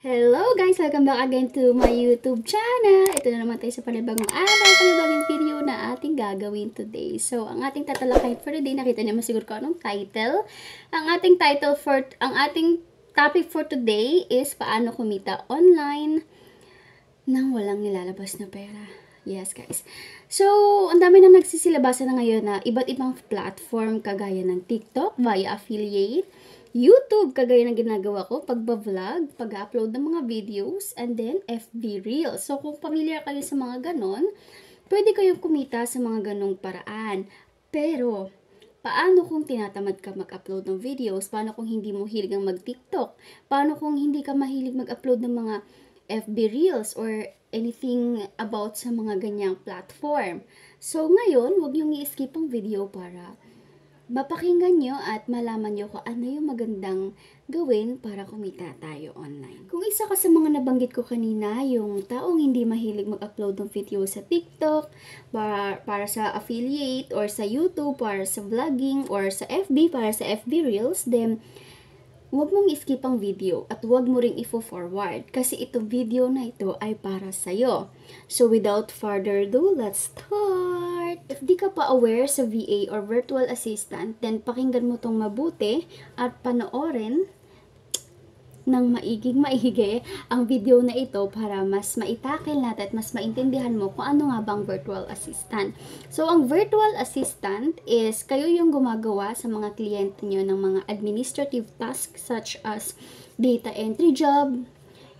Hello guys! Welcome back again to my YouTube channel. Ito na naman tayo sa panibagong araw, panibagong video na ating gagawin today. So, ang ating tatalakayin for today, nakita niyo siguro ko anong title. Ang ating topic for today is paano kumita online nang walang nilalabas na pera. Yes guys. So, ang dami nang nagsisilabasan na ngayon na iba't ibang platform kagaya ng TikTok via affiliate, YouTube, kagaya ng ginagawa ko, pagba-vlog, pag-upload ng mga videos, and then FB Reels. So, kung familiar kayo sa mga ganon, pwede kayong kumita sa mga ganong paraan. Pero, paano kung tinatamad ka mag-upload ng videos? Paano kung hindi mo hilig ang mag-TikTok? Paano kung hindi ka mahilig mag-upload ng mga FB Reels or anything about sa mga ganyang platform? So, ngayon, huwag niyong i-skip ang video para mapakinggan nyo at malaman nyo kung ano yung magandang gawin para kumita tayo online. Kung isa ka sa mga nabanggit ko kanina, yung taong hindi mahilig mag-upload ng video sa TikTok, para sa affiliate, or sa YouTube, para sa vlogging, or sa FB, para sa FB Reels, then huwag mong i-skip ang video at huwag mo ring i-forward kasi itong video na ito ay para sa'yo. So, without further ado, let's start! If di ka pa aware sa VA or virtual assistant, then pakinggan mo tong mabuti at panoorin ng maigi ang video na ito para mas maitakil natin at mas maintindihan mo kung ano nga bang virtual assistant. So, ang virtual assistant is kayo yung gumagawa sa mga kliyente nyo ng mga administrative tasks such as data entry job,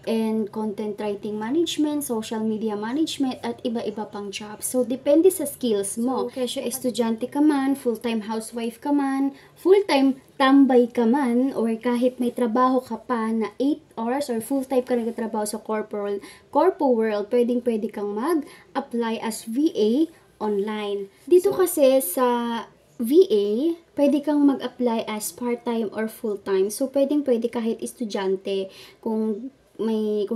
and content writing management, social media management, at iba-iba pang jobs. So, depende sa skills mo. So, kesyo estudyante ka man, full-time housewife ka man, full-time tambay ka man, or kahit may trabaho ka pa na 8 hours or full-time ka nagtatrabaho sa corpo world, pwedeng-pwede kang mag-apply as VA online. Dito kasi sa VA, pwede kang mag-apply as part-time or full-time. So, pwedeng-pwede kahit estudyante kung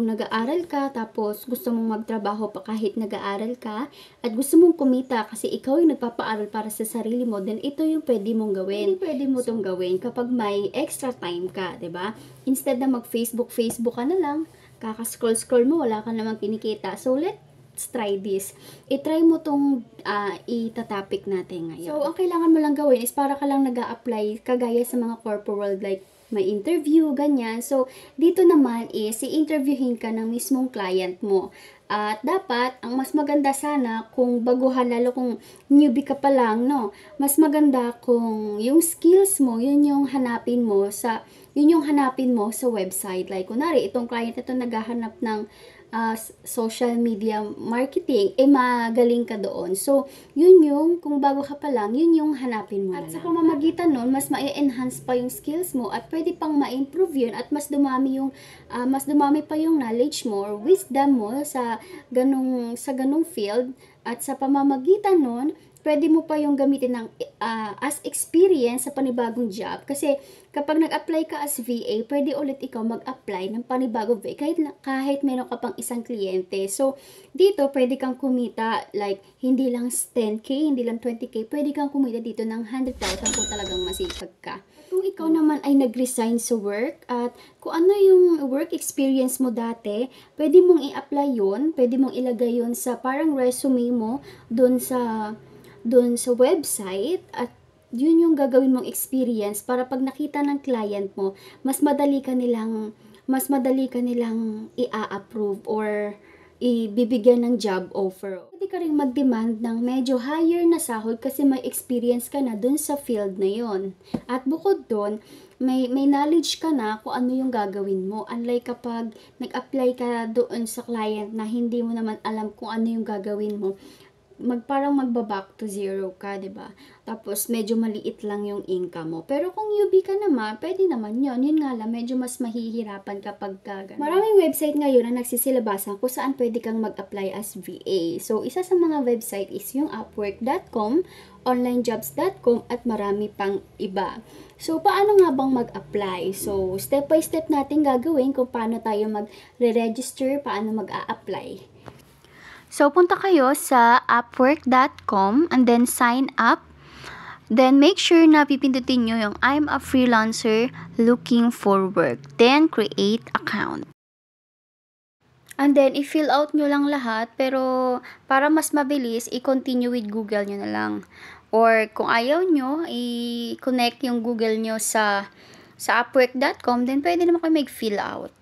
nag-aaral ka, tapos gusto mong magtrabaho pa kahit nag-aaral ka, at gusto mong kumita kasi ikaw yung nagpapaaral para sa sarili mo, then ito yung pwede mong gawin. Pwede mo itong gawin kapag may extra time ka, 'di ba? Instead na mag-Facebook ka na lang, kaka-scroll mo, wala ka namang kinikita. So, let's try this. I-try mo tong itatopic natin ngayon. So, ang kailangan mo lang gawin is para ka lang nag-a-apply kagaya sa mga corporate world, like may interview, ganyan. So, dito naman is, i-interviewin ka ng mismong client mo. At dapat, ang mas maganda sana, kung baguhan, lalo kung newbie ka pa lang, no? Mas maganda kung yung skills mo, yun yung hanapin mo sa website. Like, kunwari, itong client na ito naghahanap ng social media marketing, magaling ka doon. So, yun yung, kung bago ka pa lang, yun yung hanapin mo. At sa pamamagitan nun, mas ma-enhance pa yung skills mo at pwede pang ma-improve yun at mas dumami pa yung knowledge mo or wisdom mo sa ganung field. At sa pamamagitan nun, pwede mo pa yung gamitin ng as experience sa panibagong job. Kasi kapag nag-apply ka as VA, pwede ulit ikaw mag-apply ng panibagong VA kahit meron ka pang isang kliyente. So, dito pwede kang kumita, like, hindi lang 10K, hindi lang 20K, pwede kang kumita dito ng 100,000 kung talagang masipag ka. Kung ikaw naman ay nag-resign sa work at kung ano yung work experience mo dati, pwede mong i-apply yun, pwede mong ilagay yun sa parang resume mo doon sa website, at yun yung gagawin mong experience para pag nakita ng client mo, mas madali ka nilang i-approve or ibibigyan ng job offer. Pwede ka rin mag-demand ng medyo higher na sahod kasi may experience ka na dun sa field na yon. At bukod dun, may knowledge ka na kung ano yung gagawin mo. Unlike kapag nag-apply ka doon sa client na hindi mo naman alam kung ano yung gagawin mo, parang magba-back to zero ka, 'di ba? Tapos medyo maliit lang yung income mo. Pero kung newbie ka naman, pwede naman 'yon. Yun nga lang, medyo mas mahihirapan kapag ganun. Maraming website ngayon na nagsisilabasan kung saan pwede kang mag-apply as VA. So, isa sa mga website is yung upwork.com, onlinejobs.com, at marami pang iba. So, paano nga bang mag-apply? So, step by step natin gagawin kung paano tayo mag-register, paano mag-a-apply. So, punta kayo sa upwork.com and then sign up. Then, make sure na pipindutin nyo yung I'm a freelancer looking for work. Then, create account. And then, i-fill out nyo lang lahat, pero para mas mabilis, i-continue with Google nyo na lang. Or kung ayaw nyo, i-connect yung Google nyo sa Upwork.com, then pwede naman kayo mag-fill out.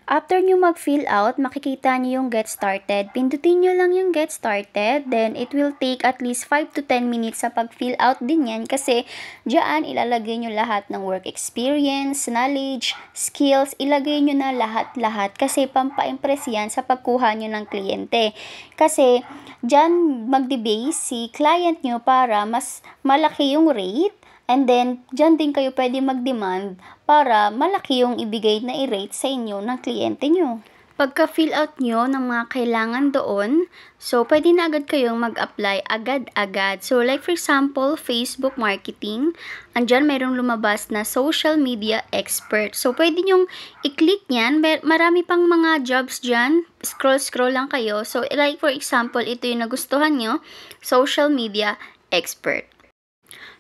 After nyo mag-fill out, makikita nyo yung get started. Pindutin nyo lang yung get started, then it will take at least 5 to 10 minutes sa pag-fill out din yan kasi dyan ilalagay nyo lahat ng work experience, knowledge, skills, ilagay nyo na lahat-lahat kasi pampa-impress yan sa pagkuha nyo ng kliyente. Kasi dyan magde-base si client nyo para mas malaki yung rate. And then, dyan din kayo pwede mag-demand para malaki yung ibigay na i-rate sa inyo ng kliyente nyo. Pagka-fill out nyo ng mga kailangan doon, so pwede na agad kayong mag-apply agad-agad. So like for example, Facebook marketing, andyan mayroong lumabas na social media expert. So pwede nyong i-click yan, marami pang mga jobs dyan, scroll lang kayo. So like for example, ito yung nagustuhan nyo, social media expert.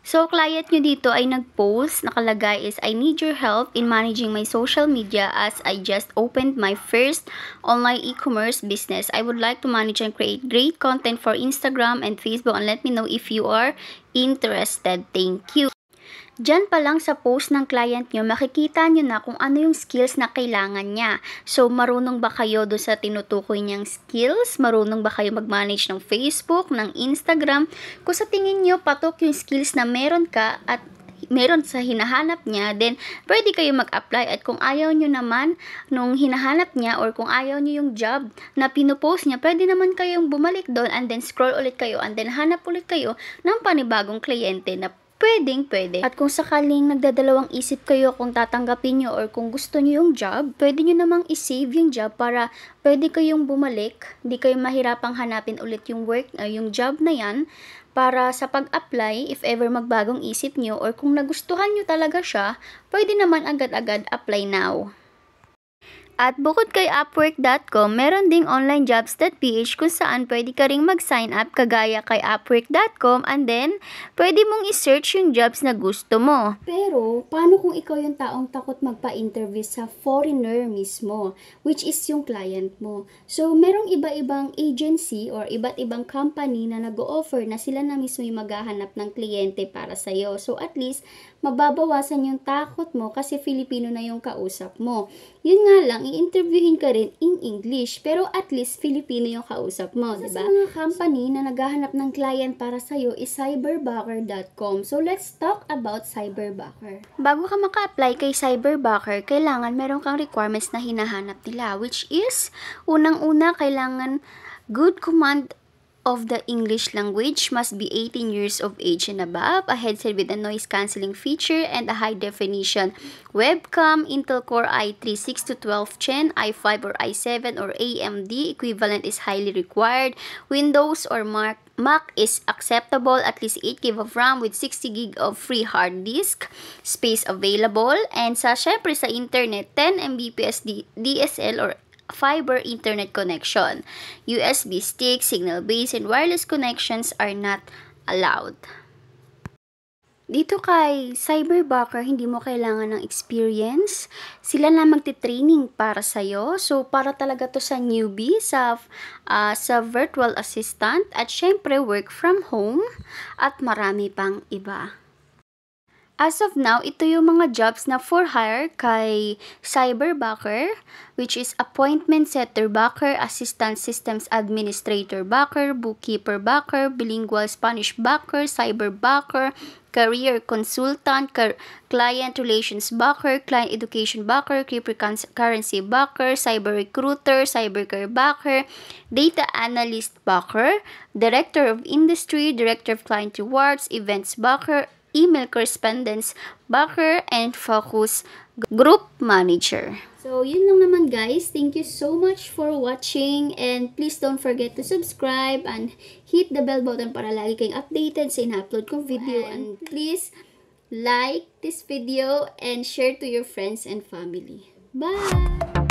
So, client nyo dito ay nag-post, nakalagay is, I need your help in managing my social media as I just opened my first online e-commerce business. I would like to manage and create great content for Instagram and Facebook and let me know if you are interested. Thank you. Diyan pa lang sa post ng client nyo, makikita nyo na kung ano yung skills na kailangan niya. So, marunong ba kayo doon sa tinutukoy niyang skills? Marunong ba kayo mag-manage ng Facebook, ng Instagram? Kung sa tingin nyo, patok yung skills na meron ka at meron sa hinahanap niya, then pwede kayo mag-apply. At kung ayaw nyo naman nung hinahanap niya or kung ayaw nyo yung job na pinupost niya, pwede naman kayong bumalik doon and then scroll ulit kayo and then hanap ulit kayo ng panibagong kliyente na pwede. At kung sakaling nagdadalawang isip kayo kung tatanggapin nyo or kung gusto nyo yung job, pwede nyo namang i-save yung job para pwede kayong bumalik, di kayo mahirapang hanapin ulit yung work, yung job na yan, para sa pag-apply, if ever magbagong isip nyo or kung nagustuhan nyo talaga siya, pwede naman agad-agad apply now. At bukod kay Upwork.com, meron ding onlinejobs.ph kung saan pwede ka ring mag-sign up kagaya kay Upwork.com and then pwede mong i-search yung jobs na gusto mo. Pero, paano kung ikaw yung taong takot magpa-interview sa foreigner mismo, which is yung client mo? So, merong iba-ibang agency or iba't ibang company na nag-o-offer na sila na mismo yung maghahanap ng kliyente para sa'yo. So, at least, mababawasan yung takot mo kasi Filipino na yung kausap mo. Yun nga lang, i-interviewin ka rin in English, pero at least Filipino yung kausap mo, diba? Sa mga company na naghahanap ng client para sa'yo is cyberbacker.com. So, let's talk about Cyberbacker. Bago ka maka-apply kay Cyberbacker, kailangan meron kang requirements na hinahanap nila, which is, unang-una, kailangan good command of the English language, must be 18 years of age and above, a headset with a noise cancelling feature, and a high definition webcam, Intel Core i3 6-12 Gen, i5 or i7 or AMD equivalent is highly required. Windows or Mac is acceptable, at least 8 GB of RAM with 60 GB of free hard disk space available, and syempre sa internet, 10 Mbps DSL or fiber internet connection. USB stick, signal-based, and wireless connections are not allowed. Dito kay Cyberbacker, hindi mo kailangan ng experience. Sila na magti-training para sa'yo. So, para talaga to sa newbie, sa virtual assistant, at syempre work from home, at marami pang iba. As of now, ito yung mga jobs na for hire kay Cyberbacker, which is appointment setter backer, assistant systems administrator backer, bookkeeper backer, bilingual Spanish backer, cyberbacker, career consultant, client relations backer, client education backer, cryptocurrency backer, cyber recruiter, cybercare backer, data analyst backer, director of industry, director of client rewards, events backer, email correspondence backer, and focus group manager. So, yun lang naman guys. Thank you so much for watching, and please don't forget to subscribe and hit the bell button para lagi kayong updated sa ina-upload kong video. And please like this video and share to your friends and family. Bye!